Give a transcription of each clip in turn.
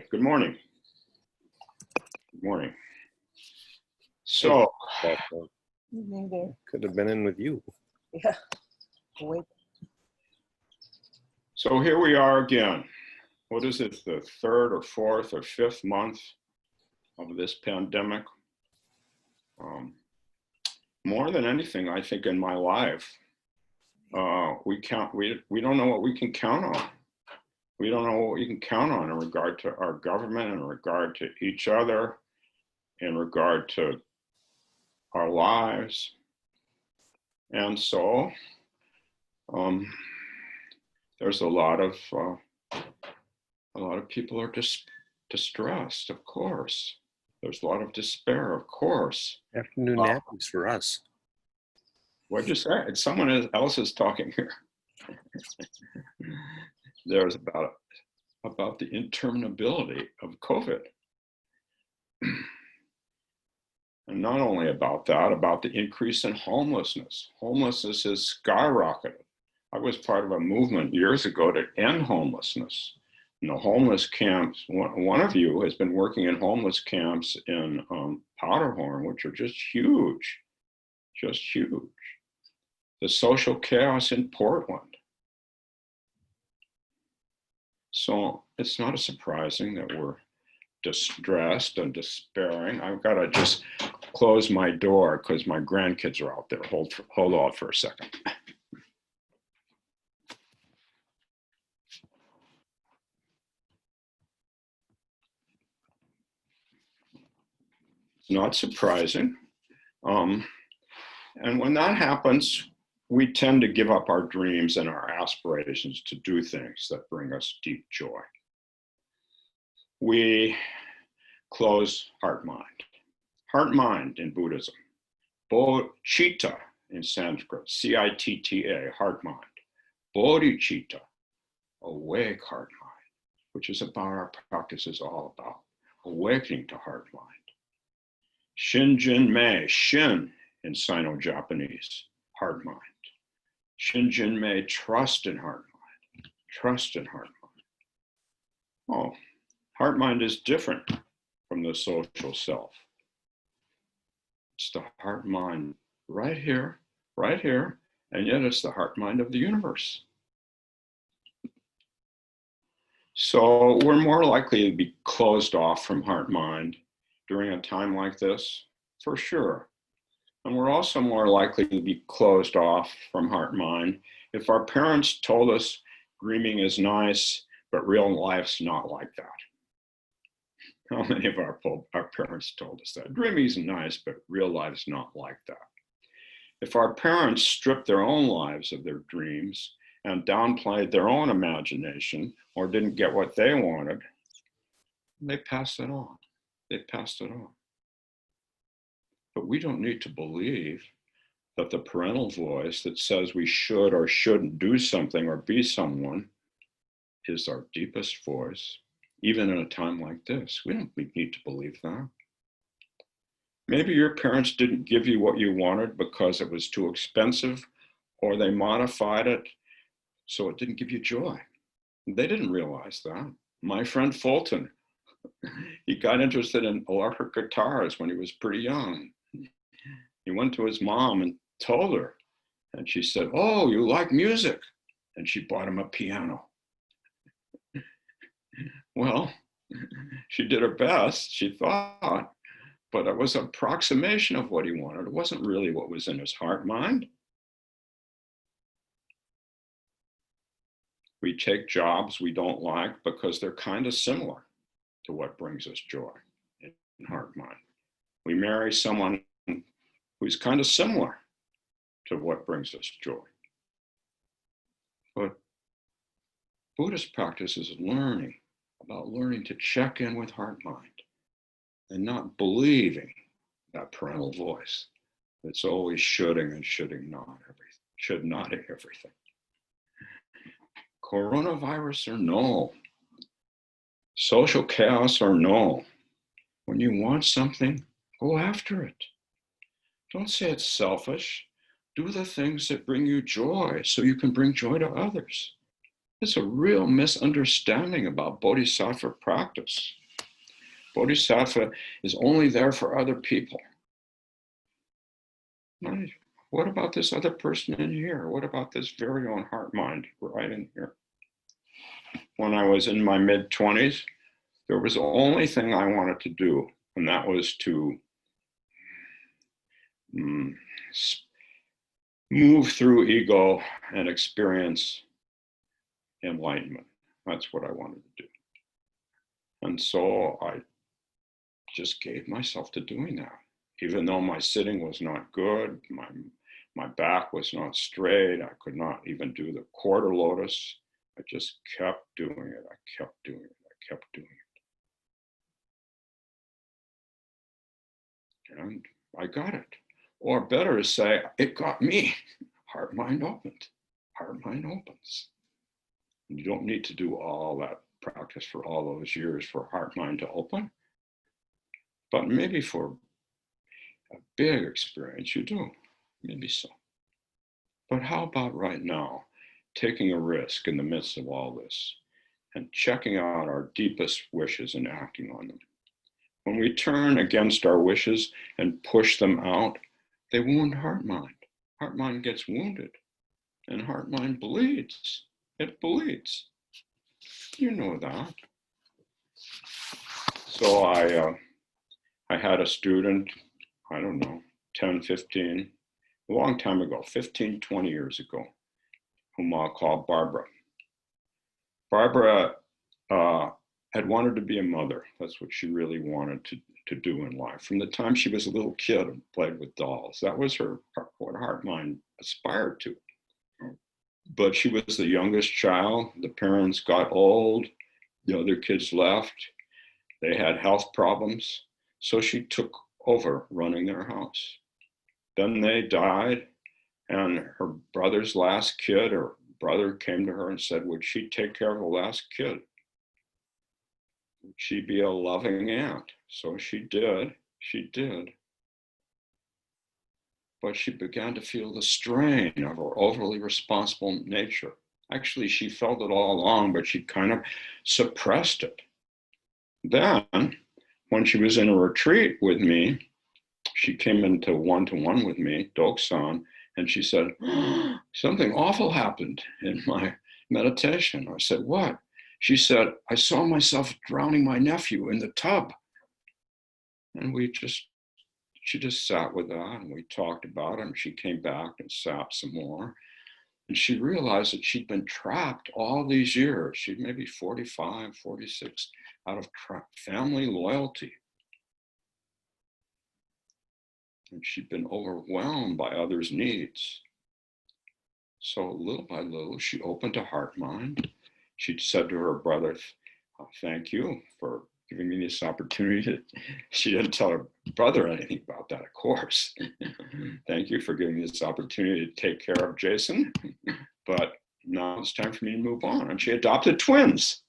Okay, good morning. Good morning. So, Could have been in with you. Yeah. Wait. so here we are again. What is it, the third or fourth or fifth month of this pandemic? More than anything, I think in my life, we don't know what we can count on. We don't know what we can count on in regard to our government, in regard to each other, in regard to our lives. And so there's a lot of people are distressed, of course. There's a lot of despair, of course. Afternoon nappies for us. What'd you say? Someone else is talking here. There's about the interminability of COVID. And not only about that, about the increase in homelessness. Homelessness has skyrocketed. I was part of a movement years ago to end homelessness. In the homeless camps, one of you has been working in homeless camps in Powderhorn, which are just huge. The social chaos in Portland. So it's not surprising that we're distressed and despairing. I've got to just close my door because my grandkids are out there. Hold on for a second. It's not surprising. And when that happens, we tend to give up our dreams and our aspirations to do things that bring us deep joy. We close heart-mind. Heart-mind in Buddhism. Bodhicitta in Sanskrit, C-I-T-T-A, heart-mind. Bodhicitta, awake heart-mind, which is about our practice is all about, awakening to heart-mind. Shinjin-mei, shin in Sino-Japanese, heart-mind. Shinjin-mei, trust in heart-mind, trust in heart-mind. Oh, heart-mind is different from the social self. It's the heart-mind right here, and yet it's the heart-mind of the universe. So we're more likely to be closed off from heart-mind during a time like this, for sure. And we're also more likely to be closed off from heart-mind if our parents told us dreaming is nice, but real life's not like that. How many of our parents told us that? Dreaming is nice, but real life's not like that. If our parents stripped their own lives of their dreams and downplayed their own imagination or didn't get what they wanted, they passed it on. They passed it on. But we don't need to believe that the parental voice that says we should or shouldn't do something or be someone is our deepest voice, even in a time like this. We don't need to believe that. Maybe your parents didn't give you what you wanted because it was too expensive, or they modified it so it didn't give you joy. They didn't realize that. My friend Fulton, he got interested in electric guitars when he was pretty young. He went to his mom and told her, and she said, "Oh, you like music?" And she bought him a piano. Well, she did her best, she thought, but it was an approximation of what he wanted. It wasn't really what was in his heart mind. We take jobs we don't like because they're kind of similar to what brings us joy in heart mind. We marry someone who's kind of similar to what brings us joy. But Buddhist practice is about learning to check in with heart mind and not believing that parental voice that's always shoulding and shoulding not everything, should not everything. Coronavirus or no, social chaos or no, when you want something, go after it. Don't say it's selfish. Do the things that bring you joy so you can bring joy to others. It's a real misunderstanding about bodhisattva practice. Bodhisattva is only there for other people. What about this other person in here? What about this very own heart mind right in here? When I was in my mid-20s, there was the only thing I wanted to do, and that was to move through ego and experience enlightenment. That's what I wanted to do. And so I just gave myself to doing that. Even though my sitting was not good, my back was not straight, I could not even do the quarter lotus. I just kept doing it. I kept doing it. I kept doing it. And I got it. Or better to say, it got me. Heart mind opened. Heart mind opens. And you don't need to do all that practice for all those years for heart mind to open. But maybe for a big experience, you do. Maybe so. But how about right now, taking a risk in the midst of all this and checking out our deepest wishes and acting on them? When we turn against our wishes and push them out, they wound heart mind. Heart mind gets wounded, and heart mind bleeds. It bleeds. You know that. So I had a student, I don't know, 10, 15, a long time ago, 15, 20 years ago, whom I'll call Barbara. Barbara had wanted to be a mother. That's what she really wanted to do in life. From the time she was a little kid and played with dolls, that was what heart mind aspired to. But she was the youngest child. The parents got old. The other kids left. They had health problems. So she took over running their house. Then they died, and her brother's last kid, or brother, came to her and said, would she take care of the last kid? Would she be a loving aunt? So she did. She did. But she began to feel the strain of her overly responsible nature. Actually, she felt it all along, but she kind of suppressed it. Then, when she was in a retreat with me, she came into one-to-one with me, Doksan, and she said, oh, something awful happened in my meditation. I said, what? She said, I saw myself drowning my nephew in the tub. And she just sat with that, and we talked about it, and she came back and sat some more. And she realized that she'd been trapped all these years. She'd maybe 45, 46, out of family loyalty. And she'd been overwhelmed by others' needs. So little by little, she opened to heart mind. She said to her brother, thank you for giving me this opportunity. She didn't tell her brother anything about that, of course. Thank you for giving me this opportunity to take care of Jason. But now it's time for me to move on. And she adopted twins,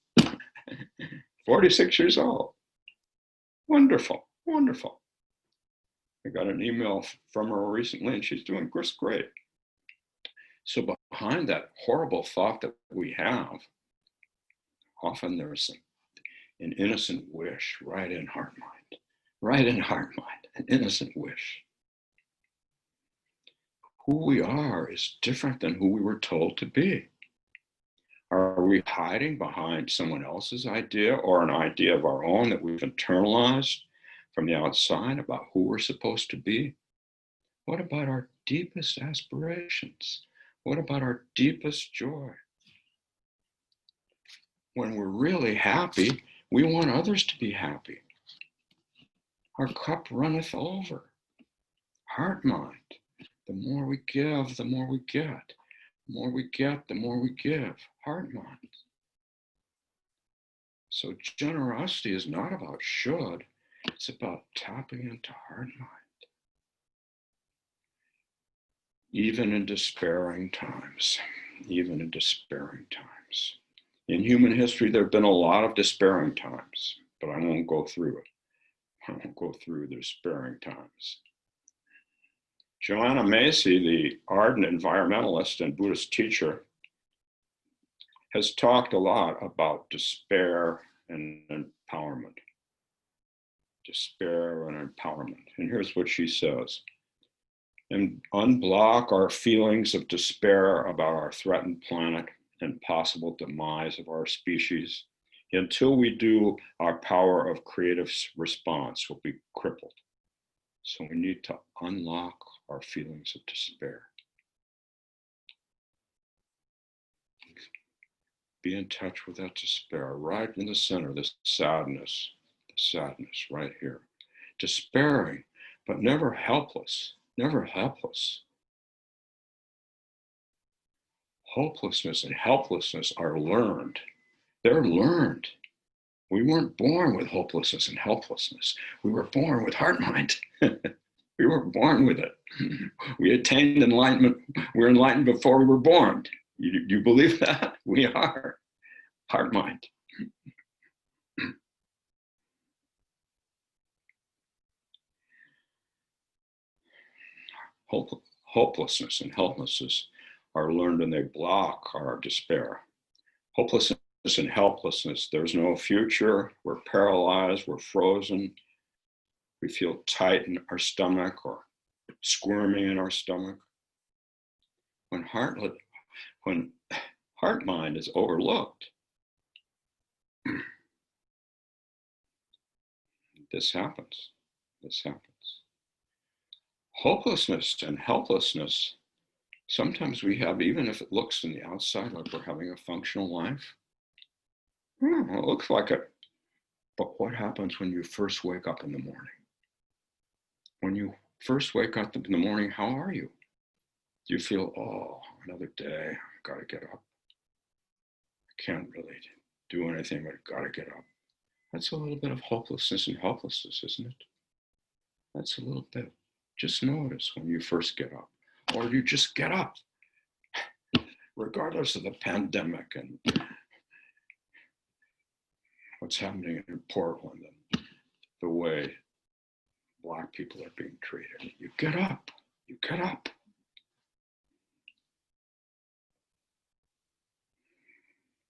46 years old. Wonderful, wonderful. I got an email from her recently, and she's doing just great. So behind that horrible thought that we have, often there's an innocent wish right in heart mind, right in heart mind, an innocent wish. Who we are is different than who we were told to be. Are we hiding behind someone else's idea or an idea of our own that we've internalized from the outside about who we're supposed to be? What about our deepest aspirations? What about our deepest joy? When we're really happy, we want others to be happy. Our cup runneth over. Heart mind. The more we give, the more we get. The more we get, the more we give. Heart mind. So generosity is not about should, it's about tapping into heart mind. Even in despairing times, even in despairing times. In human history, there have been a lot of despairing times, but I won't go through it. I won't go through the despairing times. Joanna Macy, the ardent environmentalist and Buddhist teacher, has talked a lot about despair and empowerment. Despair and empowerment. And here's what she says. And unblock our feelings of despair about our threatened planet and possible demise of our species. Until we do, our power of creative response will be crippled. So we need to unlock our feelings of despair. Be in touch with that despair, right in the center, the sadness right here. Despairing, but never helpless, never helpless. Hopelessness and helplessness are learned. They're learned. We weren't born with hopelessness and helplessness. We were born with heart mind. We were born with it. We attained enlightenment. We're enlightened before we were born. You believe that? We are. Heart mind. Hopelessness and helplessness are learned, and they block our despair. Hopelessness and helplessness, there's no future. We're paralyzed. We're frozen. We feel tight in our stomach or squirming in our stomach. When heart mind is overlooked, this happens. Hopelessness and helplessness, sometimes we have, even if it looks from the outside like we're having a functional life. It looks like it. But what happens when you first wake up in the morning? When you first wake up in the morning, how are you? Do you feel, oh, another day, I've got to get up. I can't really do anything, but I've got to get up. That's a little bit of hopelessness and helplessness, isn't it? That's a little bit. Just notice when you first get up, or you just get up, regardless of the pandemic and what's happening in Portland and the way Black people are being treated. You get up.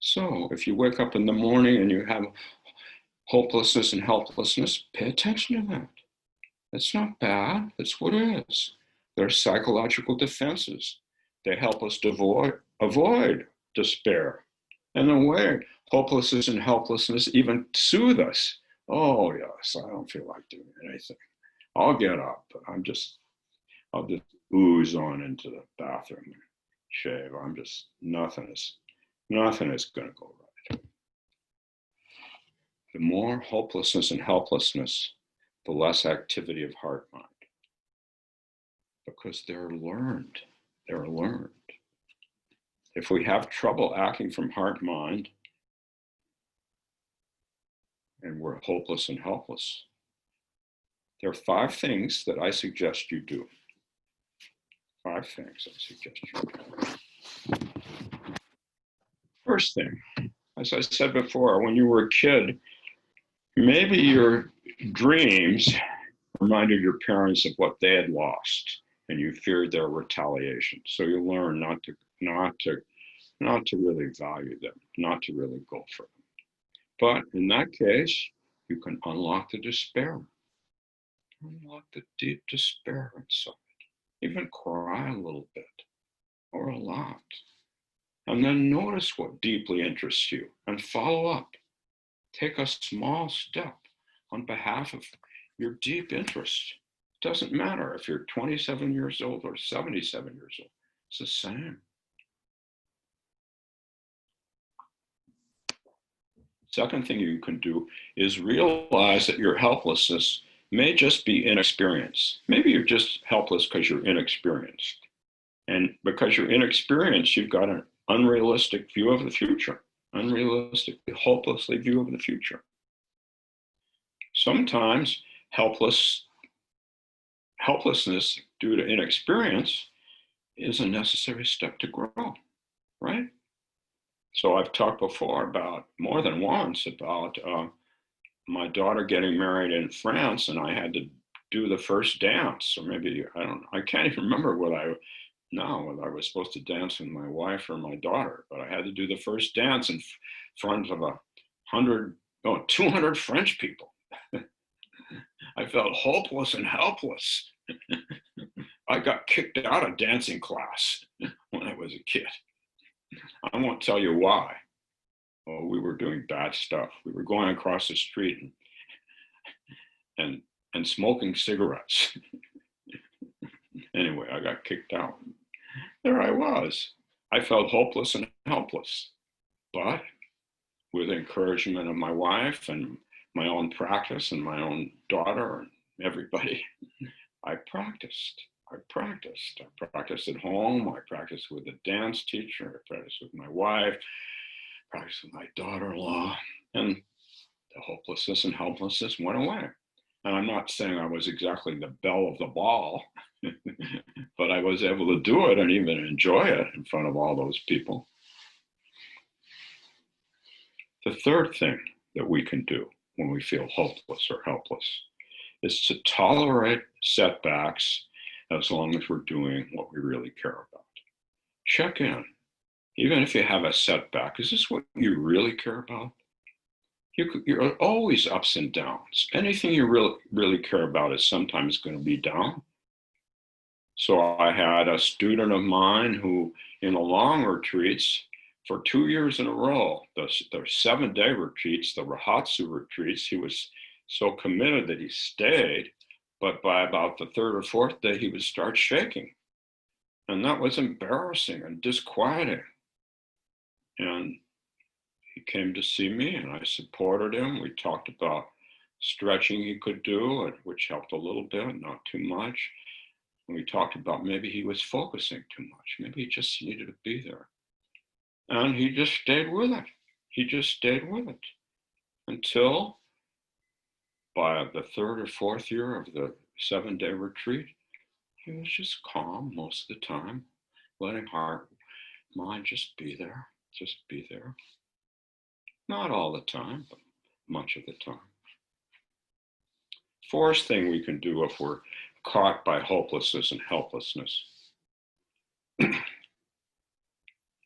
So if you wake up in the morning and you have hopelessness and helplessness, pay attention to that. It's not bad. It's what it is. They're psychological defenses. They help us to avoid despair. And in a way, hopelessness and helplessness even soothe us. Oh, yes, I don't feel like doing anything. I'll get up. I'll just ooze on into the bathroom and shave. Nothing is going to go right. The more hopelessness and helplessness, the less activity of heart mind, because they're learned. If we have trouble acting from heart mind and we're hopeless and helpless, there are 5 things that I suggest you do. 5 things I suggest you do. First thing, as I said before, when you were a kid, maybe your dreams reminded your parents of what they had lost, and you feared their retaliation. So you learn not to really value them, not to really go for them. But in that case, you can unlock the despair. Unlock the deep despair inside. Even cry a little bit or a lot. And then notice what deeply interests you and follow up. Take a small step on behalf of your deep interest. It doesn't matter if you're 27 years old or 77 years old. It's the same. Second thing you can do is realize that your helplessness may just be inexperience. Maybe you're just helpless because you're inexperienced. And because you're inexperienced, you've got an unrealistic view of the future, hopelessly view of the future. Sometimes helplessness due to inexperience is a necessary step to grow, right? So I've talked before about, more than once, about my daughter getting married in France, and I had to do the first dance, or maybe, I don't know, I can't even remember what now whether I was supposed to dance with my wife or my daughter, but I had to do the first dance in front of 200 French people. I felt hopeless and helpless. I got kicked out of dancing class when I was a kid. I won't tell you why. Oh, we were doing bad stuff. We were going across the street and smoking cigarettes. Anyway, I got kicked out. There I was. I felt hopeless and helpless. But with the encouragement of my wife and my own practice and my own daughter and everybody, I practiced. I practiced at home. I practiced with a dance teacher. I practiced with my wife. I practiced with my daughter-in-law. And the hopelessness and helplessness went away. And I'm not saying I was exactly the belle of the ball, but I was able to do it and even enjoy it in front of all those people. The third thing that we can do when we feel hopeless or helpless is to tolerate setbacks as long as we're doing what we really care about. Check in. Even if you have a setback, is this what you really care about? You're always ups and downs. Anything you really care about is sometimes going to be down. So I had a student of mine who, in the long retreats, for 2 years in a row, the 7-day retreats, the Rahatsu retreats, he was so committed that he stayed, but by about the third or fourth day, he would start shaking. And that was embarrassing and disquieting. And he came to see me and I supported him. We talked about stretching he could do, which helped a little bit, not too much. And we talked about maybe he was focusing too much. Maybe he just needed to be there. And he just stayed with it. He just stayed with it until by the third or fourth year of the 7-day retreat, he was just calm most of the time, letting heart, mind just be there, just be there. Not all the time, but much of the time. Fourth thing we can do if we're caught by hopelessness and helplessness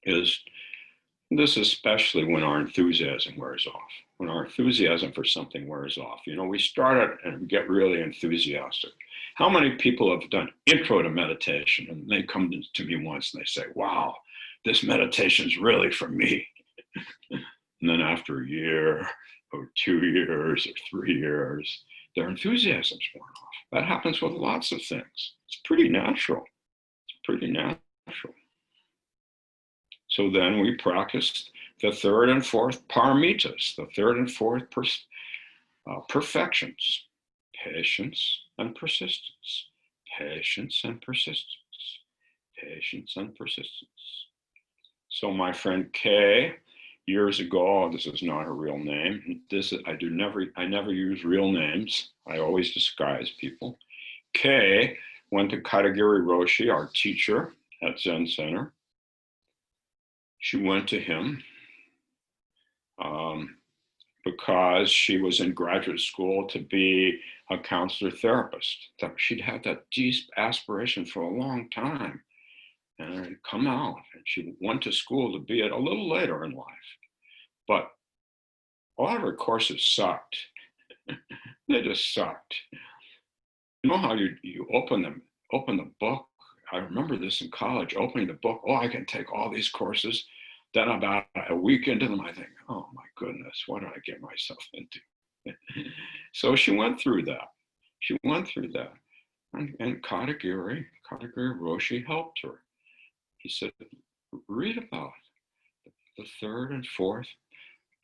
is this, especially when our enthusiasm wears off. When our enthusiasm for something wears off. You know, we start it and get really enthusiastic. How many people have done intro to meditation and they come to me once and they say, wow, this meditation is really for me. And then after a year or 2 years or 3 years, their enthusiasm's worn off. That happens with lots of things. It's pretty natural. It's pretty natural. So then we practiced the third and fourth paramitas, the third and fourth perfections, patience and persistence, patience and persistence, patience and persistence. So my friend Kay, years ago, this is not her real name. I never use real names. I always disguise people. Kay went to Katagiri Roshi, our teacher at Zen Center. She went to him because she was in graduate school to be a counselor therapist. She'd had that deep aspiration for a long time. And it had come out, and she went to school to be it a little later in life. But a lot of her courses sucked. They just sucked. You know how you open the book? I remember this in college, opening the book. Oh, I can take all these courses. Then about a week into them, I think, oh my goodness, what did I get myself into? So she went through that. And Katagiri Roshi helped her. He said, read about the third and fourth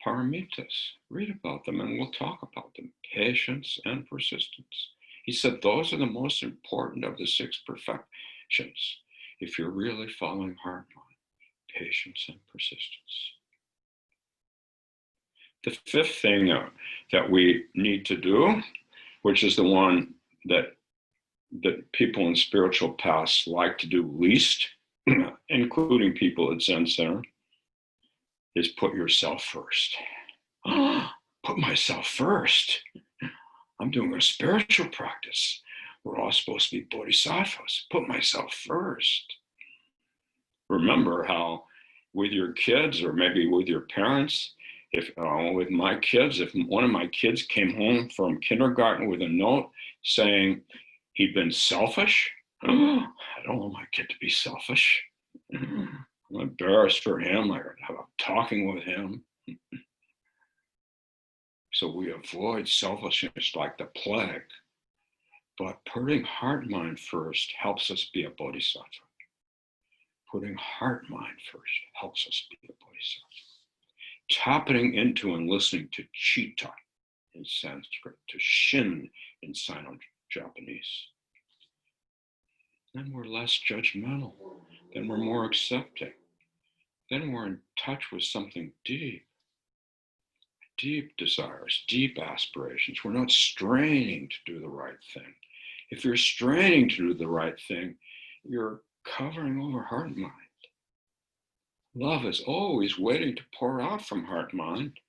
paramitas. Read about them and we'll talk about them. Patience and persistence. He said, those are the most important of the 6 perfections. If you're really following heart mind, patience and persistence. The fifth thing that we need to do, which is the one that people in spiritual paths like to do least, including people at Zen Center, is put yourself first. Put myself first. I'm doing a spiritual practice. We're all supposed to be bodhisattvas. Put myself first. remember how with your kids or maybe with your parents, if with my kids, if one of my kids came home from kindergarten with a note saying he'd been selfish, oh, I don't want my kid to be selfish. I'm embarrassed for him. I'm talking with him. So we avoid selfishness like the plague. But putting heart mind first helps us be a bodhisattva. Putting heart mind first helps us be a bodhisattva. Tapping into and listening to chitta in Sanskrit, to shin in Sino-Japanese. Then we're less judgmental. Then we're more accepting. Then we're in touch with something deep. Deep desires, deep aspirations. We're not straining to do the right thing. If you're straining to do the right thing, you're covering over heart and mind. Love is always waiting to pour out from heart and mind,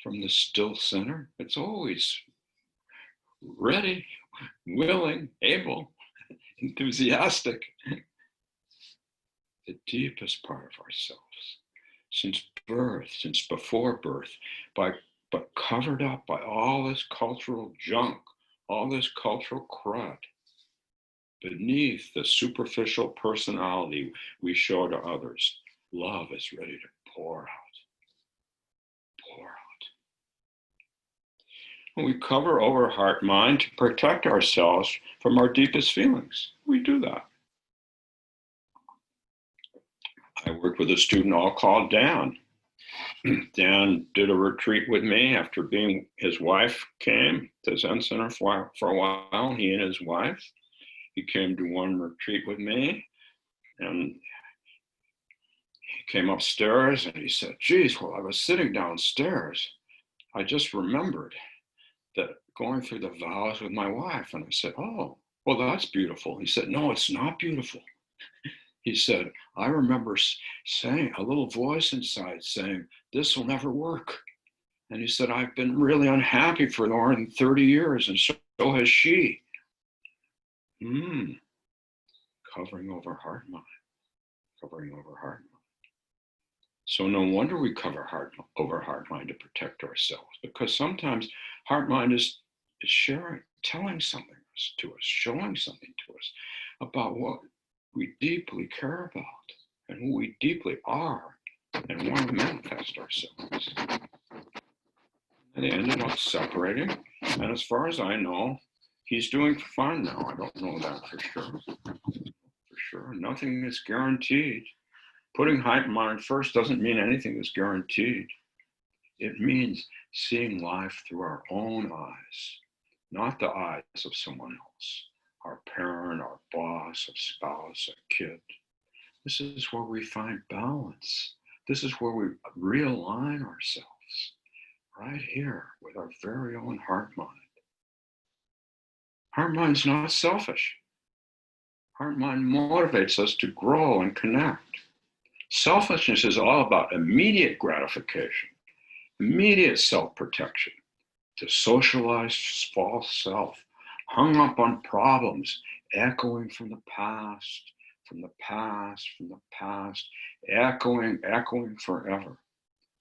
from the still center. It's always ready, willing, able, enthusiastic. The deepest part of ourselves. Since birth, since before birth, but covered up by all this cultural junk, all this cultural crud. Beneath the superficial personality we show to others, love is ready to pour out. Pour out. And we cover over heart mind to protect ourselves from our deepest feelings. We do that. I worked with a student all called Dan. Dan did a retreat with me after his wife came to Zen Center for a while, he and his wife. He came to one retreat with me and he came upstairs and he said, geez, while I was sitting downstairs, I just remembered that going through the vows with my wife. And I said, oh, well, that's beautiful. He said, no, it's not beautiful. He said, I remember saying, a little voice inside saying, this will never work. And he said, I've been really unhappy for more than 30 years, and so has she. Covering over heart mind. Covering over heart mind. So no wonder we cover over heart mind to protect ourselves, because sometimes heart mind is sharing, telling something to us, showing something to us about what we deeply care about and who we deeply are and want to manifest ourselves. And they ended up separating. And as far as I know, he's doing fine now. I don't know that for sure. For sure. Nothing is guaranteed. Putting heart and mind first doesn't mean anything is guaranteed. It means seeing life through our own eyes, not the eyes of someone else. Our parent, our boss, our spouse, our kid. This is where we find balance. This is where we realign ourselves, right here with our very own heart mind. Heart mind's not selfish. Heart mind motivates us to grow and connect. Selfishness is all about immediate gratification, immediate self-protection, the socialized false self, hung up on problems, echoing from the past, from the past, from the past, echoing forever.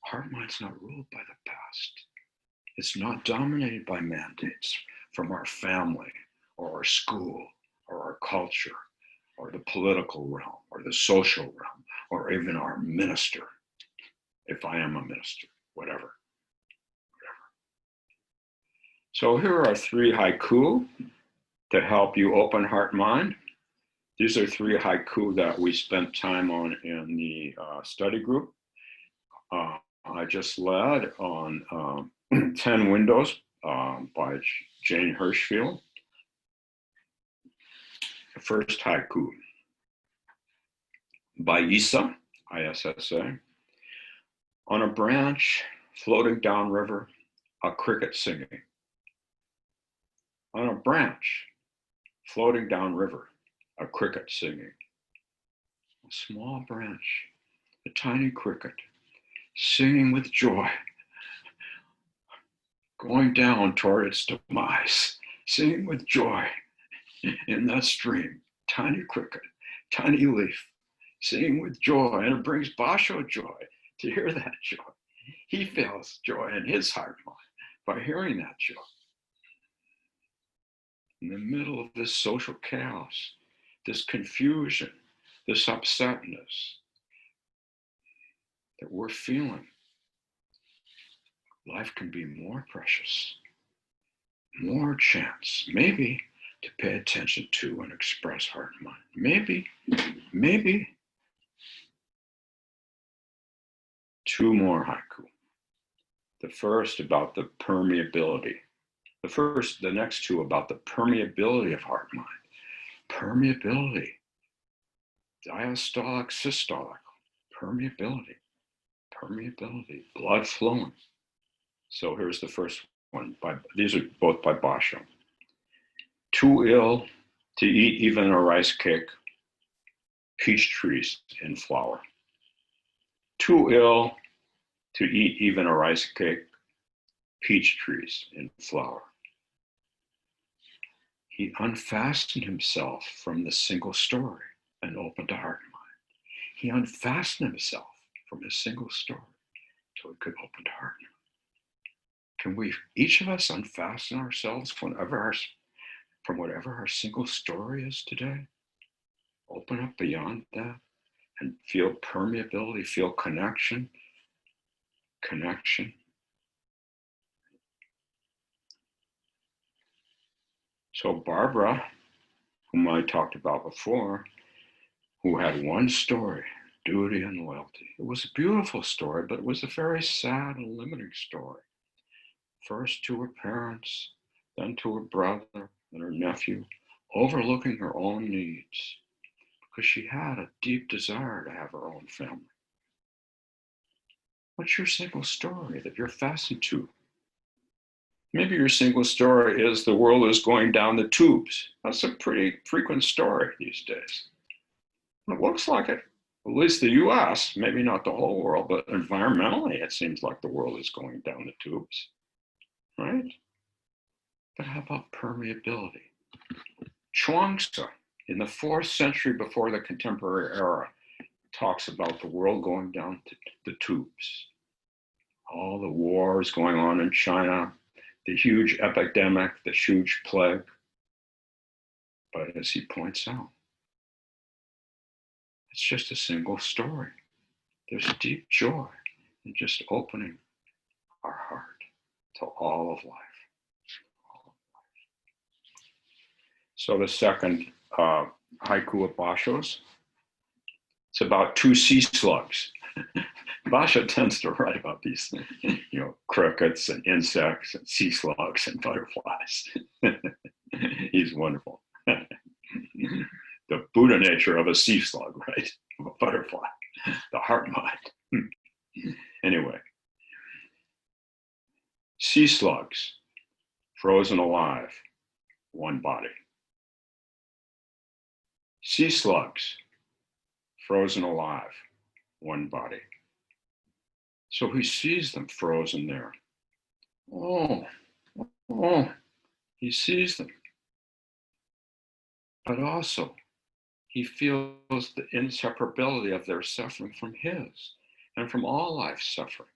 Heart mind's not ruled by the past. It's not dominated by mandates from our family or our school or our culture or the political realm or the social realm or even our minister, if I am a minister, whatever. So here are 3 haiku to help you open heart mind. These are 3 haiku that we spent time on in the study group. I just led on 10 Windows by Jane Hirschfield. The first haiku by Issa, I-S-S-A. On a branch floating downriver, a cricket singing. On a branch floating downriver, a cricket singing. A small branch, a tiny cricket, singing with joy, going down toward its demise, singing with joy in that stream. Tiny cricket, tiny leaf, singing with joy, and it brings Basho joy to hear that joy. He feels joy in his heart mind by hearing that joy. In the middle of this social chaos, this confusion, this upsetness that we're feeling, life can be more precious, more chance, maybe to pay attention to and express heart and mind. Maybe two more haiku. The first about the permeability. The next two about the permeability of heart mind. Permeability. Diastolic, systolic. Permeability. Blood flowing. So here's the first one. These are both by Basho. Too ill to eat even a rice cake. Peach trees in flower. Too ill to eat even a rice cake. Peach trees in flower. He unfastened himself from the single story and opened to heart and mind. He unfastened himself from a single story so he could open to heart and mind. Can we, each of us, unfasten ourselves from whatever our single story is today? Open up beyond that and feel permeability, feel connection. So Barbara, whom I talked about before, who had one story, duty and loyalty. It was a beautiful story, but it was a very sad and limiting story. First to her parents, then to her brother and her nephew, overlooking her own needs because she had a deep desire to have her own family. What's your single story that you're fastened to? Maybe your single story is the world is going down the tubes. That's a pretty frequent story these days. It looks like it, at least the US, maybe not the whole world, but environmentally, it seems like the world is going down the tubes, right? But how about permeability? Chuang-Tzu, in the 4th century before the contemporary era, talks about the world going down the tubes. All the wars going on in China, the huge epidemic, the huge plague. But as he points out, it's just a single story. There's deep joy in just opening our heart to all of life. So the second haiku of Basho's, it's about 2 sea slugs. Basho tends to write about these, crickets and insects and sea slugs and butterflies. He's wonderful. The Buddha nature of a sea slug, right? Of a butterfly, the heart mind. Anyway, sea slugs, frozen alive, one body. Sea slugs, frozen alive, one body. So he sees them frozen there. Oh, he sees them. But also, he feels the inseparability of their suffering from his and from all life's suffering.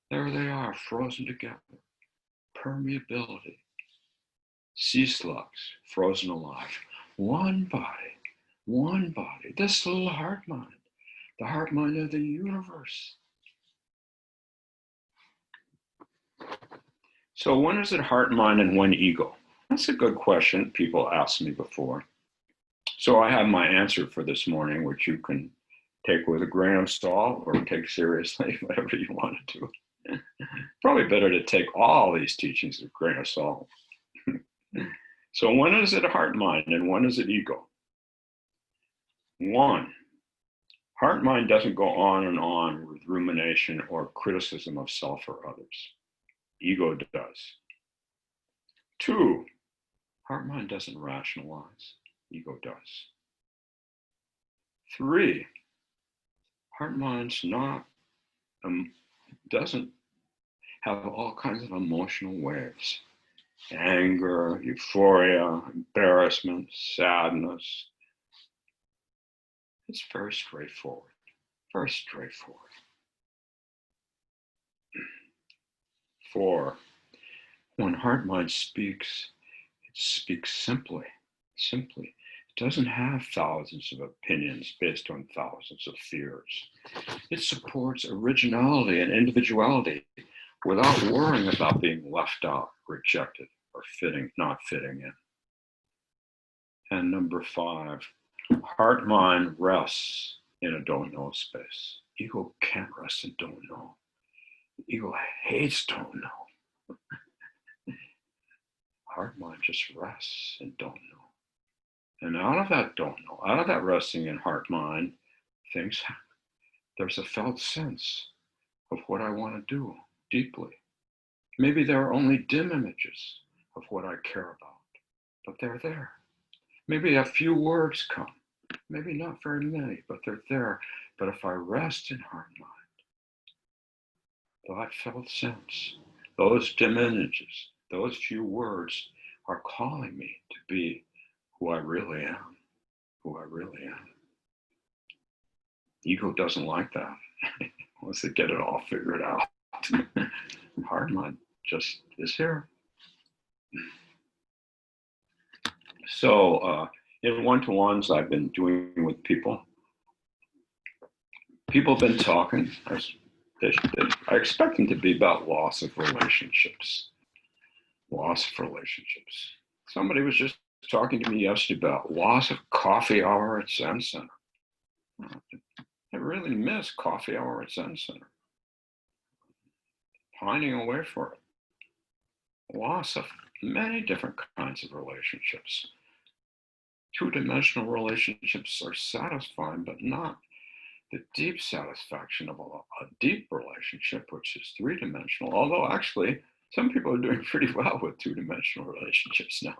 There they are, frozen together. Permeability. Sea slugs, frozen alive. One body. This little heart mind, the heart mind of the universe. So when is it heart, mind, and when ego? That's a good question. People asked me before. So I have my answer for this morning, which you can take with a grain of salt or take seriously, whatever you want to do. Probably better to take all these teachings with a grain of salt. So when is it heart, mind, and when is it ego? 1, heart, mind doesn't go on and on with rumination or criticism of self or others. Ego does. 2, heart, mind doesn't rationalize. Ego does. 3, heart, mind's not, doesn't have all kinds of emotional waves. Anger, euphoria, embarrassment, sadness. It's very straightforward. Very straightforward. 4. When heart mind speaks, it speaks simply. Simply. It doesn't have thousands of opinions based on thousands of fears. It supports originality and individuality without worrying about being left out, rejected, or not fitting in. And number 5, heart mind rests in a don't know space. Ego can't rest in don't know. Ego hates don't know. Heart mind just rests in don't know. And out of that don't know, out of that resting in heart mind, things happen. There's a felt sense of what I want to do deeply. Maybe there are only dim images of what I care about, but they're there. Maybe a few words come, maybe not very many, but they're there. But if I rest in heart mind, that felt sense, those dim images, those few words are calling me to be who I really am, who I really am. Ego doesn't like that. Wants to get it all figured out. Heart mind just is here. So in one-to-ones I've been doing with people, have been talking. I expect them to be about loss of relationships. Loss of relationships. Somebody was just talking to me yesterday about loss of coffee hour at Zen Center. I really miss coffee hour at Zen Center. Pining away for it. Loss of many different kinds of relationships. Two-dimensional relationships are satisfying, but not the deep satisfaction of a deep relationship, which is three-dimensional. Although actually, some people are doing pretty well with two-dimensional relationships now.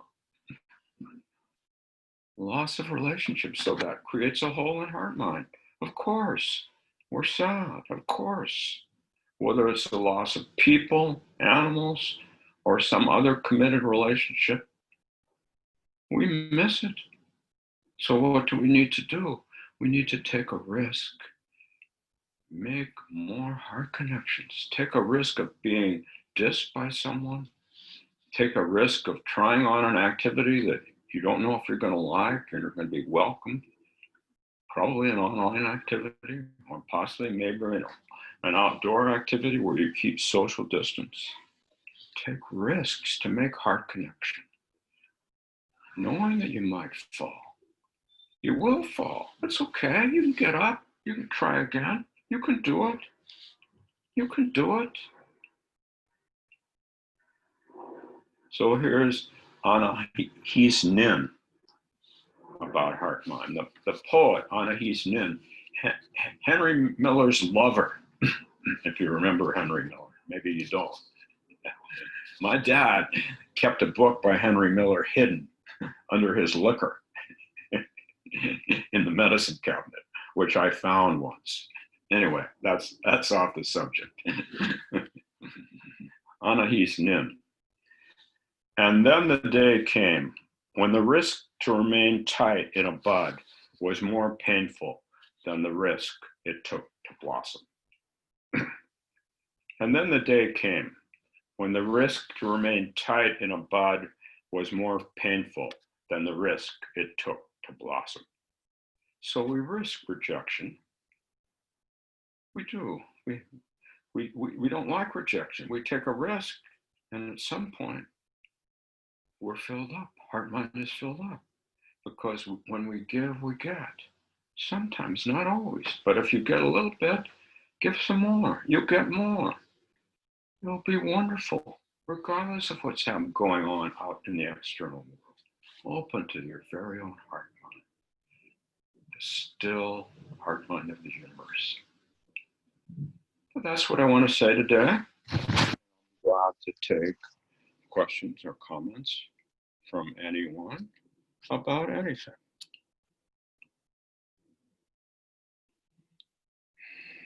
Loss of relationships, so that creates a hole in heart mind. Of course, we're sad, of course. Whether it's the loss of people, animals, or some other committed relationship, we miss it. So what do we need to do? We need to take a risk. Make more heart connections. Take a risk of being dissed by someone. Take a risk of trying on an activity that you don't know if you're going to like and you're going to be welcomed. Probably an online activity, or possibly maybe an outdoor activity where you keep social distance. Take risks to make heart connection. Knowing that you might fall. You will fall. It's okay. You can get up. You can try again. You can do it. You can do it. So here's Anahis Nin about heart mind. The poet Anahis Nin, Henry Miller's lover, if you remember Henry Miller. Maybe you don't. My dad kept a book by Henry Miller hidden under his liquor in the medicine cabinet, which I found once. Anyway, that's off the subject. Anahis Nin. And then the day came when the risk to remain tight in a bud was more painful than the risk it took to blossom. And then the day came when the risk to remain tight in a bud was more painful than the risk it took to blossom. So we risk rejection. We do. We don't like rejection. We take a risk, and at some point, we're filled up. Heart mind is filled up. Because when we give, we get. Sometimes, not always. But if you get a little bit, give some more. You'll get more. It'll be wonderful, regardless of what's going on out in the external world. Open to your very own heart mind. The still heart mind of the universe. But that's what I want to say today. I'm glad to take questions or comments from anyone about anything.